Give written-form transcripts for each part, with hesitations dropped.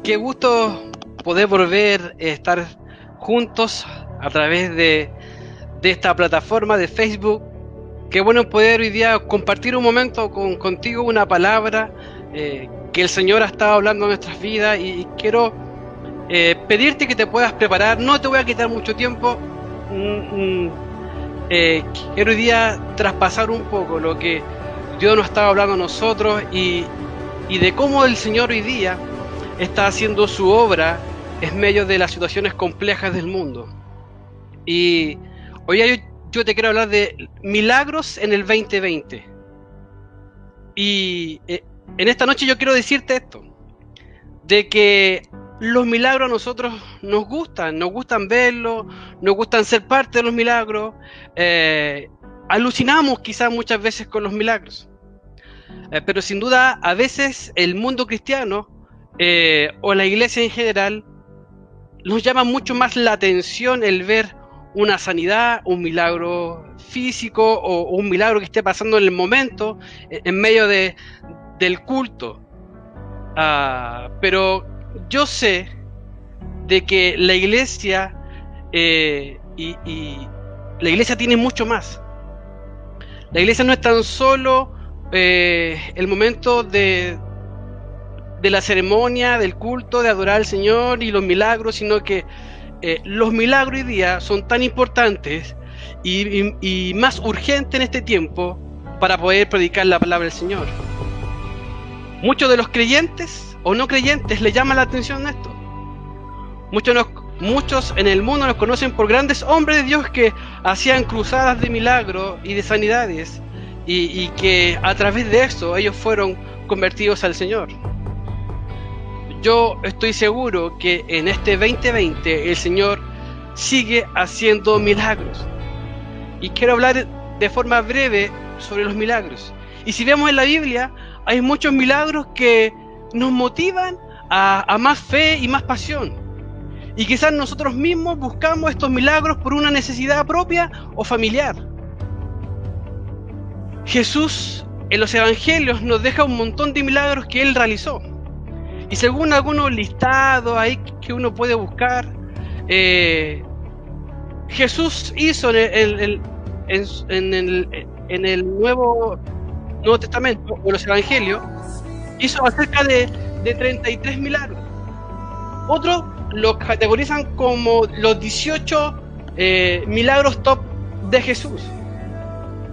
Qué gusto poder volver a estar juntos a través de esta plataforma de Facebook. Qué bueno poder hoy día compartir un momento contigo, una palabra que el Señor ha estado hablando en nuestras vidas, y quiero pedirte que te puedas preparar. No te voy a quitar mucho tiempo. Mm, mm, Quiero hoy día traspasar un poco lo que Dios nos estaba hablando a nosotros, y de cómo el Señor hoy día está haciendo su obra en medio de las situaciones complejas del mundo. Y hoy día yo te quiero hablar de milagros en el 2020. Y en esta noche yo quiero decirte esto, de que los milagros a nosotros nos gustan verlos, nos gustan ser parte de los milagros. Alucinamos quizás muchas veces con los milagros. Pero sin duda, a veces el mundo cristiano o la iglesia en general nos llama mucho más la atención el ver una sanidad, un milagro físico o un milagro que esté pasando en el momento, en medio del culto. Pero yo sé de que la iglesia y la iglesia tiene mucho más. La iglesia no es tan solo el momento de la ceremonia, del culto, de adorar al Señor y los milagros, sino que los milagros hoy día son tan importantes y más urgentes en este tiempo para poder predicar la palabra del Señor. Muchos de los creyentes o no creyentes le llaman la atención a esto. Muchos en el mundo nos conocen por grandes hombres de Dios que hacían cruzadas de milagros y de sanidades, y que a través de eso ellos fueron convertidos al Señor. Yo estoy seguro que en este 2020 el Señor sigue haciendo milagros. Y quiero hablar de forma breve sobre los milagros. Y si vemos en la Biblia, hay muchos milagros que nos motivan a más fe y más pasión. Y quizás nosotros mismos buscamos estos milagros por una necesidad propia o familiar. Jesús en los evangelios nos deja un montón de milagros que Él realizó. Y según algunos listados ahí que uno puede buscar, Jesús hizo en el Nuevo Testamento, o los evangelios, hizo acerca de 33 milagros. Otros los categorizan como los 18 milagros top de Jesús.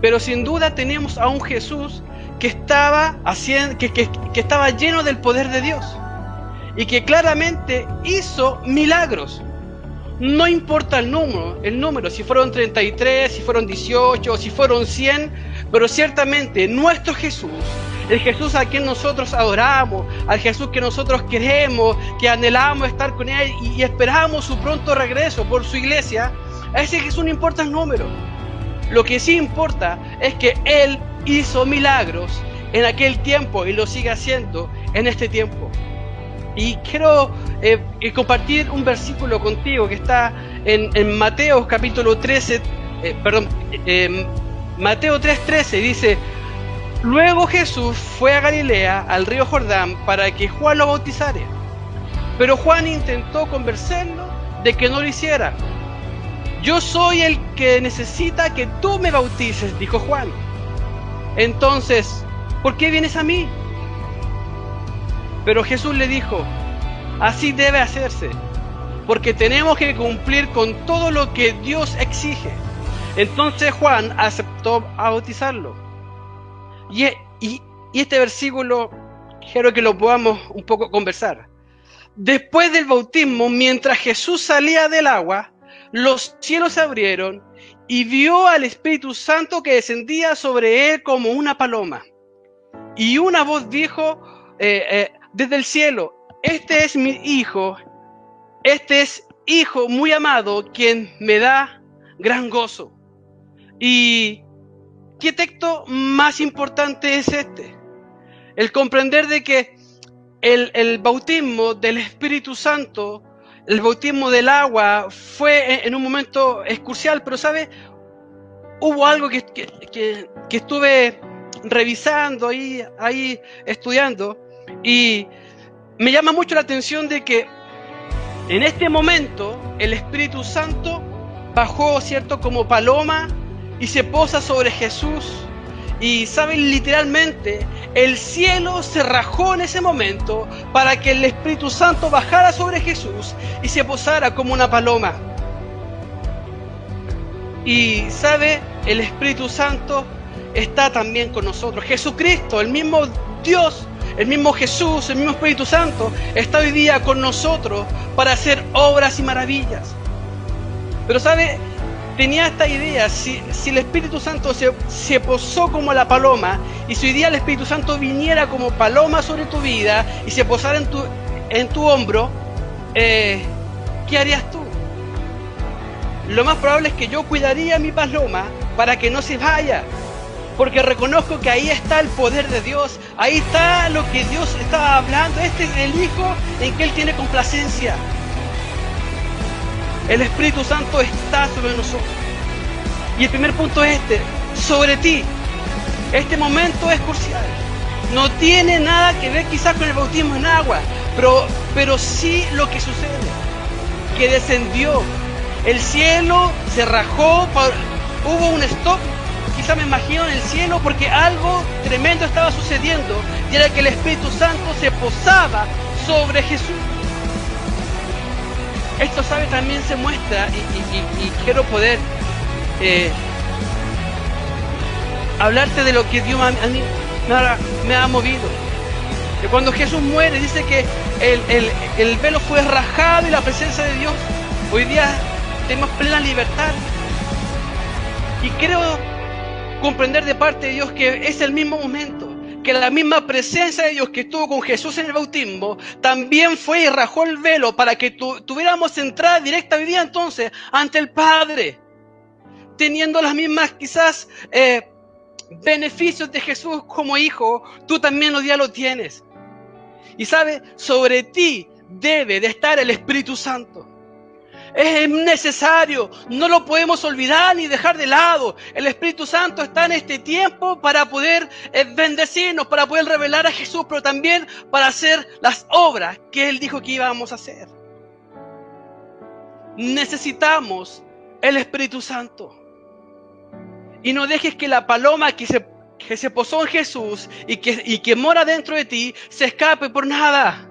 Pero sin duda tenemos a un Jesús que estaba lleno del poder de Dios y que claramente hizo milagros. No importa el número, si fueron 33, si fueron 18, si fueron 100, pero ciertamente nuestro Jesús, el Jesús a quien nosotros adoramos, al Jesús que nosotros queremos, que anhelamos estar con Él y esperamos su pronto regreso por su iglesia, a ese Jesús no importa el número. Lo que sí importa es que Él hizo milagros en aquel tiempo y lo sigue haciendo en este tiempo. Y quiero compartir un versículo contigo que está en Mateo capítulo 13, Mateo 3:13, dice: luego Jesús fue a Galilea, al río Jordán, para que Juan lo bautizara. Pero Juan intentó convencerlo de que no lo hiciera. Yo soy el que necesita que tú me bautices, dijo Juan. Entonces, ¿por qué vienes a mí? Pero Jesús le dijo: así debe hacerse, porque tenemos que cumplir con todo lo que Dios exige. Entonces Juan aceptó a bautizarlo. Y este versículo quiero que lo podamos un poco conversar. Después del bautismo, mientras Jesús salía del agua, los cielos se abrieron y vio al Espíritu Santo que descendía sobre él como una paloma. Y una voz dijo desde el cielo: este es mi hijo, este es hijo muy amado, quien me da gran gozo. Y ¿qué texto más importante es este? El comprender de que el bautismo del Espíritu Santo, el bautismo del agua, fue en un momento crucial, pero ¿sabe? Hubo algo que estuve revisando ahí estudiando, y me llama mucho la atención de que en este momento el Espíritu Santo bajó, ¿cierto?, como paloma y se posa sobre Jesús. Y saben, literalmente, el cielo se rajó en ese momento para que el Espíritu Santo bajara sobre Jesús y se posara como una paloma. Y sabe, el Espíritu Santo está también con nosotros. Jesucristo, el mismo Dios, el mismo Jesús, el mismo Espíritu Santo, está hoy día con nosotros para hacer obras y maravillas. Pero sabe, tenía esta idea, si el Espíritu Santo se posó como la paloma, y si hoy día el Espíritu Santo viniera como paloma sobre tu vida y se posara en tu hombro, ¿qué harías tú? Lo más probable es que yo cuidaría a mi paloma para que no se vaya, porque reconozco que ahí está el poder de Dios, ahí está lo que Dios estaba hablando. Este es el Hijo en que Él tiene complacencia. El Espíritu Santo está sobre nosotros. Y el primer punto es sobre ti. Este momento es crucial. No tiene nada que ver quizás con el bautismo en agua, pero sí lo que sucede, que descendió. El cielo se rajó, hubo un stop, quizá me imagino, en el cielo, porque algo tremendo estaba sucediendo, y era que el Espíritu Santo se posaba sobre Jesús. Esto, sabe, también se muestra, y quiero poder hablarte de lo que Dios a mí me ha movido. Que cuando Jesús muere, dice que el velo fue rajado y la presencia de Dios. Hoy día tenemos plena libertad. Y creo comprender de parte de Dios que es el mismo momento, que la misma presencia de Dios que estuvo con Jesús en el bautismo, también fue y rajó el velo para que tuviéramos entrada directa hoy día entonces ante el Padre, teniendo las mismas quizás beneficios de Jesús como hijo. Tú también hoy día lo tienes. Y sabe, sobre ti debe de estar el Espíritu Santo. Es necesario, no lo podemos olvidar ni dejar de lado. El Espíritu Santo está en este tiempo para poder bendecirnos, para poder revelar a Jesús, pero también para hacer las obras que Él dijo que íbamos a hacer. Necesitamos el Espíritu Santo. Y no dejes que la paloma que se posó en Jesús y que mora dentro de ti se escape por nada.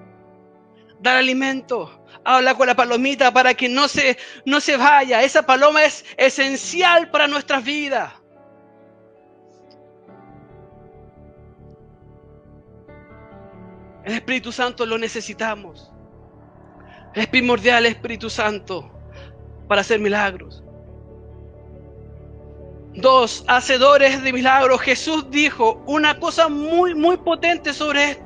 Dar alimento. Habla con la palomita para que no se vaya. Esa paloma es esencial para nuestras vidas. El Espíritu Santo lo necesitamos. Es primordial el Espíritu Santo para hacer milagros. 2, hacedores de milagros. Jesús dijo una cosa muy, muy potente sobre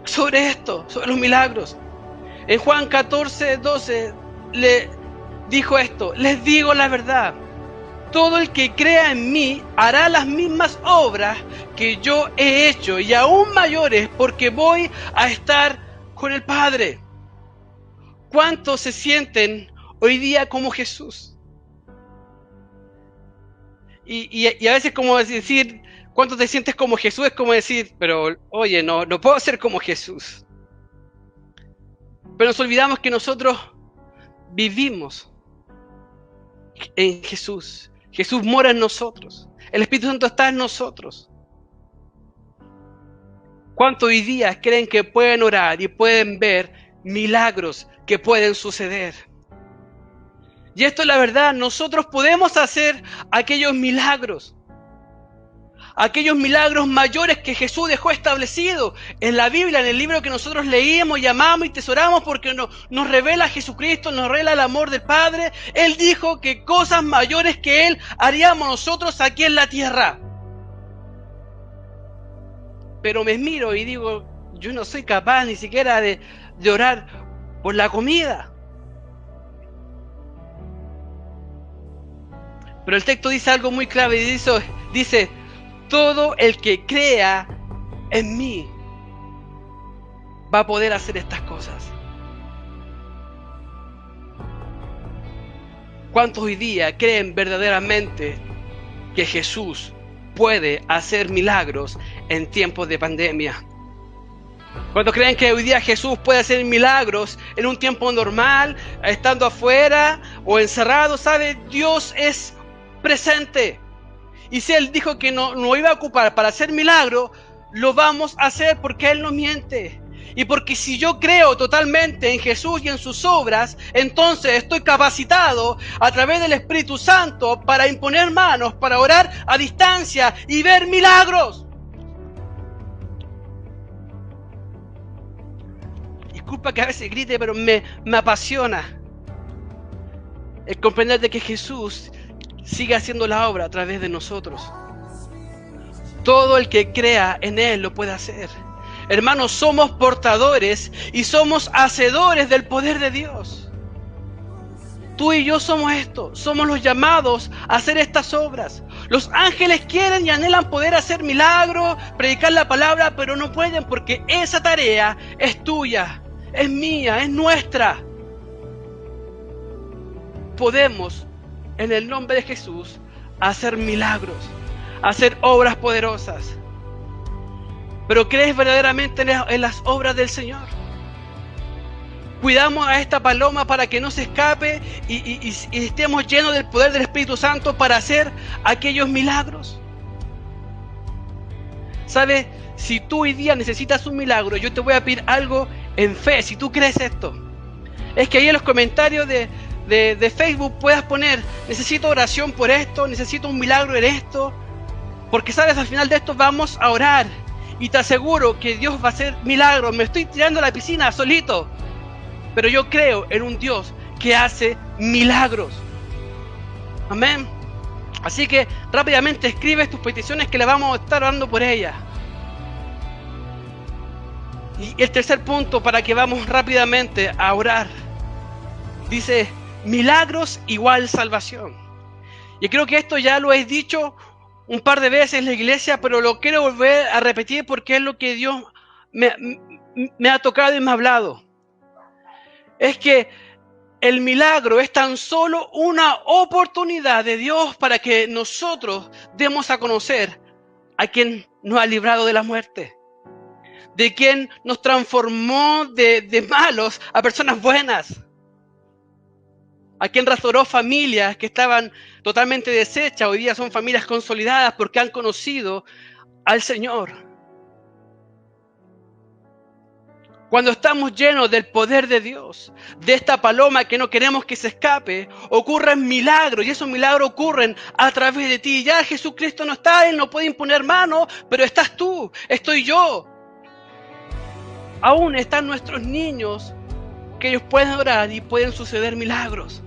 sobre los milagros. En Juan 14:12 le dijo esto: les digo la verdad, todo el que crea en mí hará las mismas obras que yo he hecho, y aún mayores, porque voy a estar con el Padre. ¿Cuántos se sienten hoy día como Jesús? Y a veces, como decir, ¿cuántos te sientes como Jesús? Es como decir, pero oye, no puedo ser como Jesús. Pero nos olvidamos que nosotros vivimos en Jesús. Jesús mora en nosotros. El Espíritu Santo está en nosotros. ¿Cuántos hoy día creen que pueden orar y pueden ver milagros que pueden suceder? Y esto es la verdad. Nosotros podemos hacer aquellos milagros mayores que Jesús dejó establecido en la Biblia, en el libro que nosotros leímos, amamos y tesoramos, porque nos revela a Jesucristo, nos revela el amor del Padre. Él dijo que cosas mayores que Él haríamos nosotros aquí en la tierra. Pero me miro y digo, yo no soy capaz ni siquiera de orar por la comida. Pero el texto dice algo muy clave y dice: todo el que crea en mí va a poder hacer estas cosas. ¿Cuántos hoy día creen verdaderamente que Jesús puede hacer milagros en tiempos de pandemia? Cuando creen que hoy día Jesús puede hacer milagros en un tiempo normal, estando afuera o encerrado, ¿sabe? Dios es presente. Y si Él dijo que no iba a ocupar para hacer milagros, lo vamos a hacer porque Él no miente. Y porque si yo creo totalmente en Jesús y en sus obras, entonces estoy capacitado a través del Espíritu Santo para imponer manos, para orar a distancia y ver milagros. Disculpa que a veces grite, pero me apasiona el comprender de que Jesús sigue haciendo la obra a través de nosotros. Todo el que crea en Él lo puede hacer. Hermanos, somos portadores y somos hacedores del poder de Dios. Tú y yo somos esto, somos los llamados a hacer estas obras. Los ángeles quieren y anhelan poder hacer milagros, predicar la palabra, pero no pueden porque esa tarea es tuya, es mía, es nuestra. Podemos, en el nombre de Jesús, hacer milagros, hacer obras poderosas. Pero ¿crees verdaderamente en las obras del Señor? Cuidamos a esta paloma para que no se escape y estemos llenos del poder del Espíritu Santo para hacer aquellos milagros. ¿Sabes? Si tú hoy día necesitas un milagro, yo te voy a pedir algo en fe. Si tú crees esto, es que ahí en los comentarios de Facebook puedas poner: necesito oración por esto, necesito un milagro en esto. Porque sabes, al final de esto vamos a orar. Y te aseguro que Dios va a hacer milagros. Me estoy tirando a la piscina solito. Pero yo creo en un Dios que hace milagros. Amén. Así que rápidamente escribes tus peticiones que le vamos a estar orando por ellas. Y el tercer punto para que vamos rápidamente a orar. Dice: milagros igual salvación. Y creo que esto ya lo he dicho un par de veces en la iglesia, pero lo quiero volver a repetir porque es lo que Dios me ha tocado y me ha hablado. Es que el milagro es tan solo una oportunidad de Dios para que nosotros demos a conocer a quien nos ha librado de la muerte, de quien nos transformó de malos a personas buenas, a quien restauró familias que estaban totalmente deshechas. Hoy día son familias consolidadas porque han conocido al Señor. Cuando estamos llenos del poder de Dios, de esta paloma que no queremos que se escape, ocurren milagros, y esos milagros ocurren a través de ti. Ya Jesucristo no está, Él no puede imponer manos, pero estás tú, estoy yo. Aún están nuestros niños, que ellos pueden orar y pueden suceder milagros.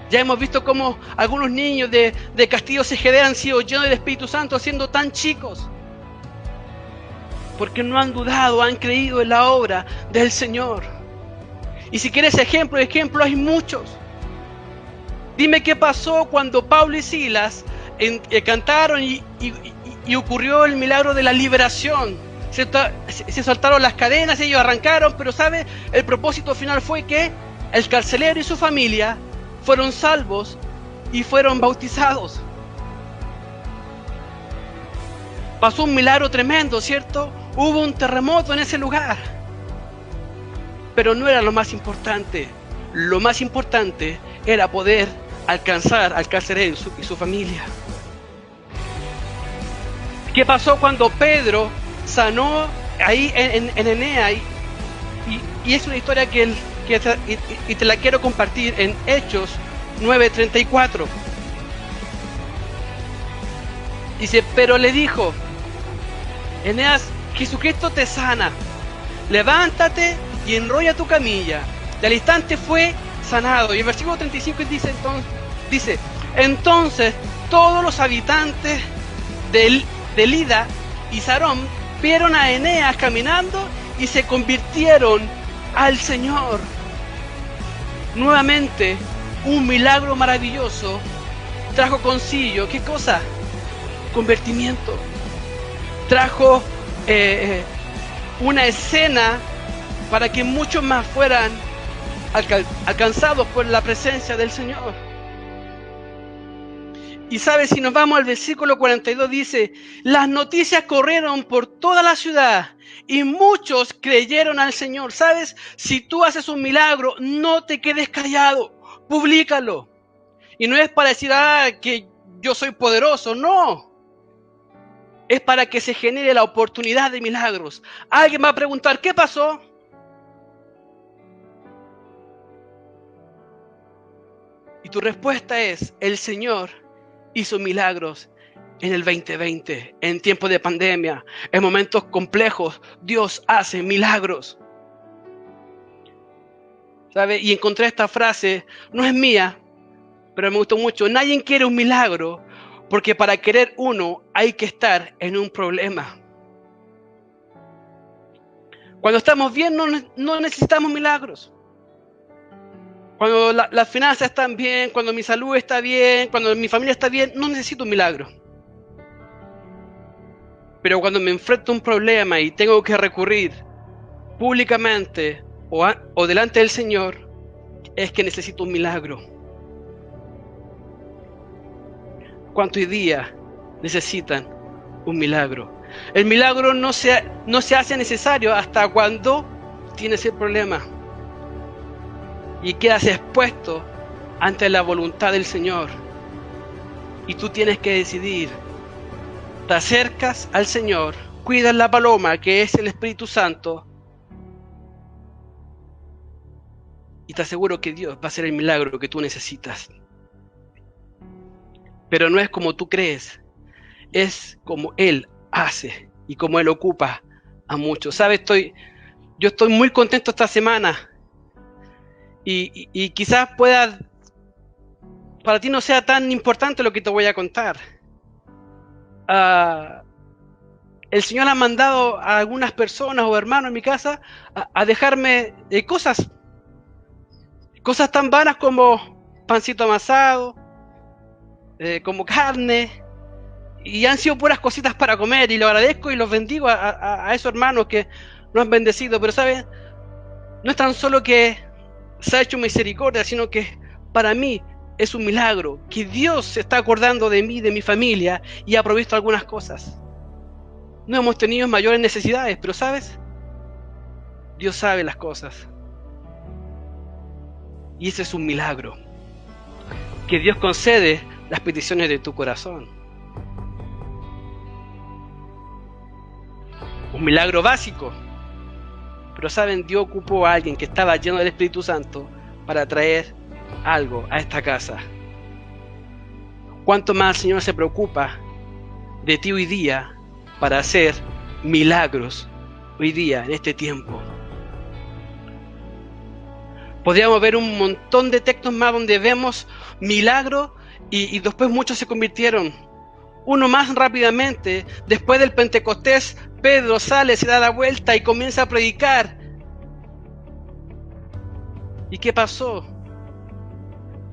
Ya hemos visto cómo algunos niños de Castillo CGD han sido llenos del Espíritu Santo siendo tan chicos. Porque no han dudado, han creído en la obra del Señor. Y si quieres ejemplos hay muchos. Dime qué pasó cuando Pablo y Silas cantaron y ocurrió el milagro de la liberación. Se soltaron las cadenas, ellos arrancaron, pero ¿sabe? El propósito final fue que el carcelero y su familia fueron salvos y fueron bautizados. Pasó un milagro tremendo, ¿cierto? Hubo un terremoto en ese lugar. Pero no era lo más importante. Lo más importante era poder alcanzar al carcelero y su familia. ¿Qué pasó cuando Pedro sanó ahí en Enea? Y es una historia que te la quiero compartir en Hechos 9:34. Dice: pero le dijo: Eneas, Jesucristo te sana, levántate y enrolla tu camilla. Y al instante fue sanado. Y el versículo 35 dice: entonces todos los habitantes de Lida y Sarón vieron a Eneas caminando y se convirtieron al Señor. Nuevamente, un milagro maravilloso trajo consigo, ¿qué cosa? Convertimiento. Trajo una escena para que muchos más fueran alcanzados por la presencia del Señor. Y sabes, si nos vamos al versículo 42, dice: las noticias corrieron por toda la ciudad y muchos creyeron al Señor. ¿Sabes? Si tú haces un milagro, no te quedes callado, públicalo. Y no es para decir, que yo soy poderoso, no. Es para que se genere la oportunidad de milagros. Alguien va a preguntar, ¿qué pasó? Y tu respuesta es, el Señor hizo milagros en el 2020, en tiempos de pandemia, en momentos complejos. Dios hace milagros. ¿Sabe? Y encontré esta frase, no es mía, pero me gustó mucho. Nadie quiere un milagro, porque para querer uno hay que estar en un problema. Cuando estamos bien no necesitamos milagros. Cuando las finanzas están bien, cuando mi salud está bien, cuando mi familia está bien, no necesito un milagro. Pero cuando me enfrento a un problema y tengo que recurrir públicamente o delante del Señor, es que necesito un milagro. ¿Cuántos hoy día necesitan un milagro? El milagro no se hace necesario hasta cuando tienes el problema y quedas expuesto ante la voluntad del Señor. Y tú tienes que decidir. Te acercas al Señor, cuidas la paloma que es el Espíritu Santo, y te aseguro que Dios va a hacer el milagro que tú necesitas. Pero no es como tú crees, es como Él hace y como Él ocupa a muchos. ¿Sabes? Yo estoy muy contento esta semana y quizás para ti no sea tan importante lo que te voy a contar. El Señor ha mandado a algunas personas o hermanos en mi casa a dejarme cosas tan vanas como pancito amasado, como carne, y han sido puras cositas para comer, y lo agradezco y los bendigo a esos hermanos que nos han bendecido. Pero ¿saben? No es tan solo que se ha hecho misericordia, sino que para mí es un milagro que Dios se está acordando de mí, de mi familia, y ha provisto algunas cosas. No hemos tenido mayores necesidades, pero ¿sabes? Dios sabe las cosas. Y ese es un milagro. Que Dios concede las peticiones de tu corazón. Un milagro básico. Pero ¿saben? Dios ocupó a alguien que estaba lleno del Espíritu Santo para traer algo a esta casa. ¿Cuánto más el Señor se preocupa de ti hoy día para hacer milagros hoy día, en este tiempo? Podríamos ver un montón de textos más donde vemos milagros y después muchos se convirtieron. Uno más rápidamente, después del Pentecostés, Pedro sale, se da la vuelta y comienza a predicar. ¿Y qué pasó?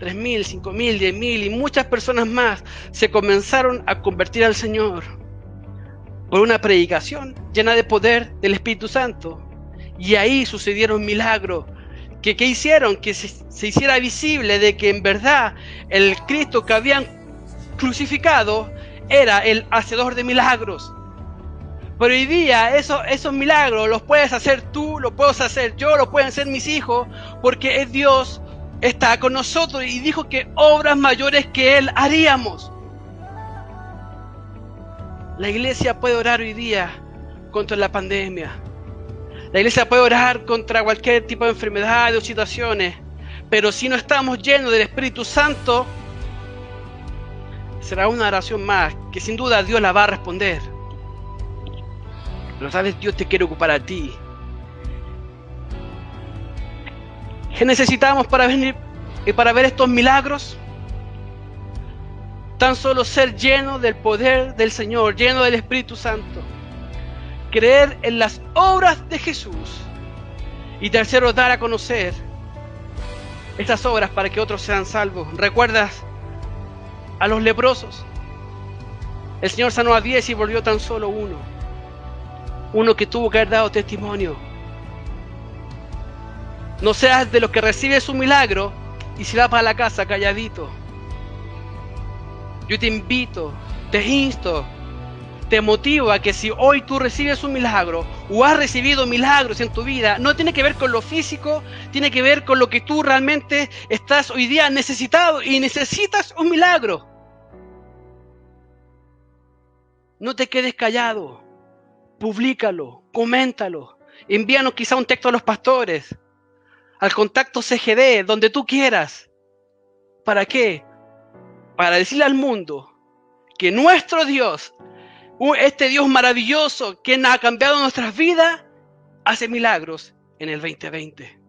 3,000, 5,000, 10,000 y muchas personas más se comenzaron a convertir al Señor por una predicación llena de poder del Espíritu Santo. Y ahí sucedieron milagros. ¿Qué hicieron? Que se hiciera visible de que en verdad el Cristo que habían crucificado era el hacedor de milagros. Pero hoy día esos milagros los puedes hacer tú, los puedo hacer yo, los pueden hacer mis hijos, porque es Dios está con nosotros y dijo que obras mayores que Él haríamos. La iglesia puede orar hoy día contra la pandemia. La iglesia puede orar contra cualquier tipo de enfermedad o situaciones, pero si no estamos llenos del Espíritu Santo, será una oración más que sin duda Dios la va a responder. Pero sabes, Dios te quiere ocupar a ti. ¿Qué necesitamos para venir y para ver estos milagros? Tan solo ser lleno del poder del Señor, lleno del Espíritu Santo. Creer en las obras de Jesús. Y tercero, dar a conocer estas obras para que otros sean salvos. ¿Recuerdas a los leprosos? El Señor sanó a 10 y volvió tan solo uno. Uno que tuvo que haber dado testimonio. No seas de los que recibe su milagro y se va para la casa calladito. Yo te invito, te insto, te motiva que si hoy tú recibes un milagro o has recibido milagros en tu vida, no tiene que ver con lo físico, tiene que ver con lo que tú realmente estás hoy día necesitado y necesitas un milagro. No te quedes callado, publícalo, coméntalo, envíanos quizá un texto a los pastores, al contacto CGD, donde tú quieras. ¿Para qué? Para decirle al mundo que nuestro Dios, este Dios maravilloso, quien ha cambiado nuestras vidas, hace milagros en el 2020.